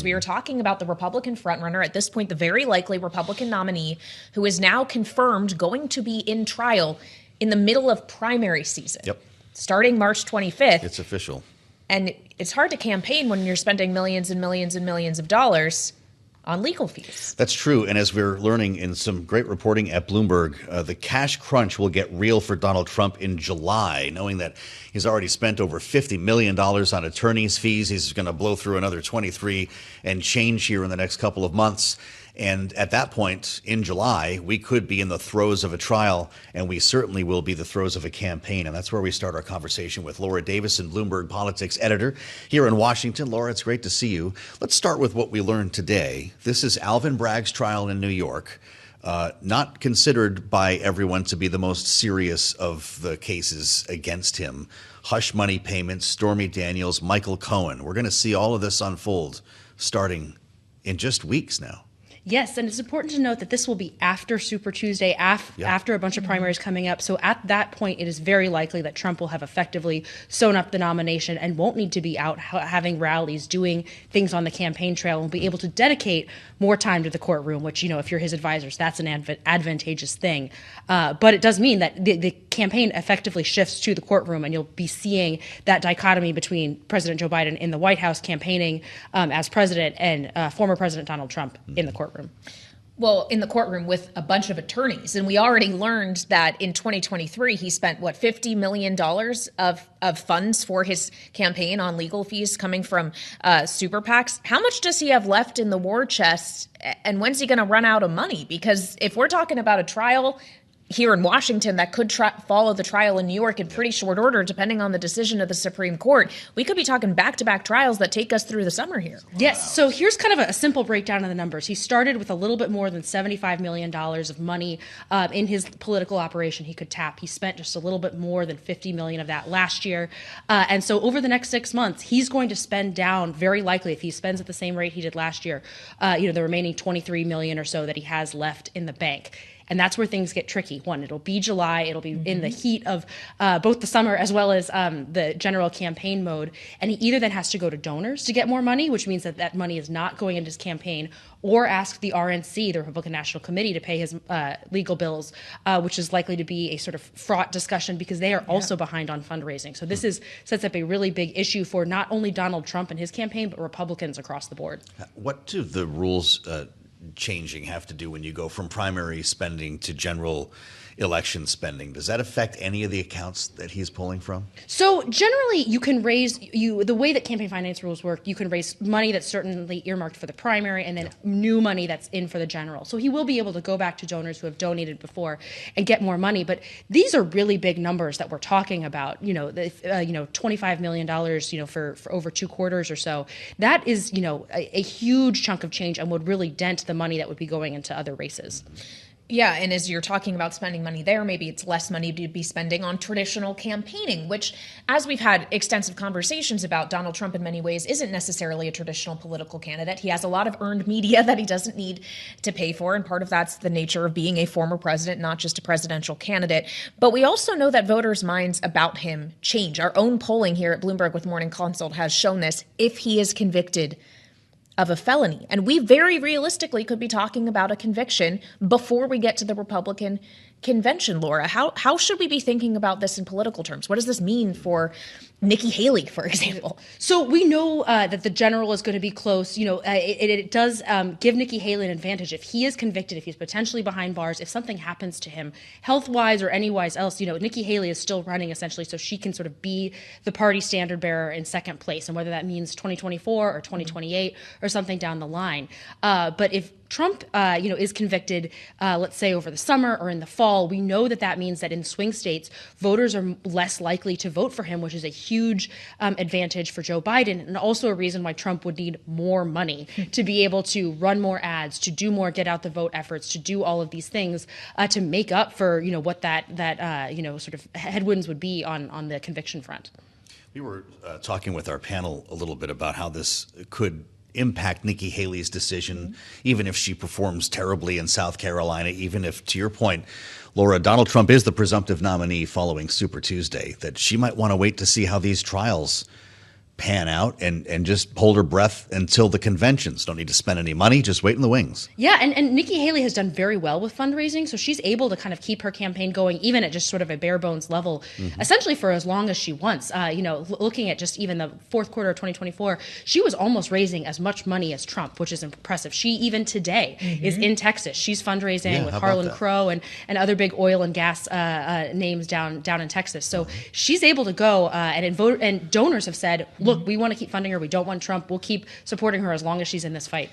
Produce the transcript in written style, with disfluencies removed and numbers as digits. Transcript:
We are talking about the Republican frontrunner, at this point, the very likely Republican nominee, who is now confirmed going to be in trial in the middle of primary season. Yep. Starting March 25th. It's official. And it's hard to campaign when you're spending millions and millions and millions of dollars on legal fees. That's true. And as we're learning in some great reporting at Bloomberg, the cash crunch will get real for Donald Trump in July, knowing that he's already spent over $50 million on attorney's fees. He's going to blow through another 23 and change here in the next couple of months. And at that point in July, we could be in the throes of a trial, and we certainly will be the throes of a campaign. And that's where we start our conversation with Laura Davison, Bloomberg politics editor here in Washington. Laura, it's great to see you. Let's start with what we learned today. This is Alvin Bragg's trial in New York. Not considered by everyone to be the most serious of the cases against him. Hush money payments, Stormy Daniels, Michael Cohen. We're going to see all of this unfold starting in just weeks now. Yes, and it's important to note that this will be after Super Tuesday, after a bunch of primaries coming up. So at that point, it is very likely that Trump will have effectively sewn up the nomination and won't need to be out having rallies, doing things on the campaign trail, and will be able to dedicate more time to the courtroom, which, if you're his advisors, that's an advantageous thing. But it does mean that the campaign effectively shifts to the courtroom, and you'll be seeing that dichotomy between President Joe Biden in the White House campaigning as president and former President Donald Trump in the courtroom. Well, in the courtroom with a bunch of attorneys. And we already learned that in 2023, he spent, $50 million of funds for his campaign on legal fees coming from super PACs. How much does he have left in the war chest? And when's he going to run out of money? Because if we're talking about a trial here in Washington that could follow the trial in New York in pretty short order, depending on the decision of the Supreme Court, we could be talking back-to-back trials that take us through the summer here. Yes. So here's kind of a simple breakdown of the numbers. He started with a little bit more than $75 million of money in his political operation he could tap. He spent just a little bit more than $50 million of that last year. And so over the next 6 months, he's going to spend down, very likely, if he spends at the same rate he did last year, the remaining $23 million or so that he has left in the bank. And that's where things get tricky. One, it'll be July. It'll be in the heat of both the summer as well as the general campaign mode. And he either then has to go to donors to get more money, which means that money is not going into his campaign, or ask the RNC, the Republican National Committee, to pay his legal bills, which is likely to be a sort of fraught discussion because they are also behind on fundraising. So this sets up a really big issue for not only Donald Trump and his campaign, but Republicans across the board. What do the rules changing have to do when you go from primary spending to general election spending? Does that affect any of the accounts that he's pulling from? So generally, you can raise the way that campaign finance rules work. You can raise money that's certainly earmarked for the primary, and then new money that's in for the general. So he will be able to go back to donors who have donated before and get more money. But these are really big numbers that we're talking about. $25 million. For over 2 quarters or so. That is a huge chunk of change and would really dent the money that would be going into other races. Yeah, and as you're talking about spending money there, maybe it's less money to be spending on traditional campaigning, which, as we've had extensive conversations about, Donald Trump in many ways isn't necessarily a traditional political candidate. He has a lot of earned media that he doesn't need to pay for, and part of that's the nature of being a former president, not just a presidential candidate. But we also know that voters' minds about him change. Our own polling here at Bloomberg with Morning Consult has shown this. If he is convicted of a felony. And we very realistically could be talking about a conviction before we get to the Republican convention, Laura. How should we be thinking about this in political terms? What does this mean for Nikki Haley, for example? So we know that the general is going to be close. It does give Nikki Haley an advantage. If he is convicted, if he's potentially behind bars, if something happens to him health-wise or any-wise else, Nikki Haley is still running essentially so she can sort of be the party standard bearer in second place. And whether that means 2024 or 2028 or something down the line. But if Trump, is convicted, let's say over the summer or in the fall, we know that means that in swing states, voters are less likely to vote for him, which is a huge advantage for Joe Biden, and also a reason why Trump would need more money to be able to run more ads, to do more get out the vote efforts, to do all of these things to make up for what that sort of headwinds would be on the conviction front. We were talking with our panel a little bit about how this could impact Nikki Haley's decision, even if she performs terribly in South Carolina, even if, to your point, Laura, Donald Trump is the presumptive nominee following Super Tuesday, that she might want to wait to see how these trials pan out and just hold her breath until the conventions. Don't need to spend any money, just wait in the wings. Yeah, and Nikki Haley has done very well with fundraising, so she's able to kind of keep her campaign going even at just sort of a bare bones level, essentially for as long as she wants. Looking at just even the fourth quarter of 2024, she was almost raising as much money as Trump, which is impressive. She even today is in Texas. She's fundraising with Harlan Crow and other big oil and gas names down in Texas. So she's able to go and donors have said, look, we want to keep funding her. We don't want Trump. We'll keep supporting her as long as she's in this fight.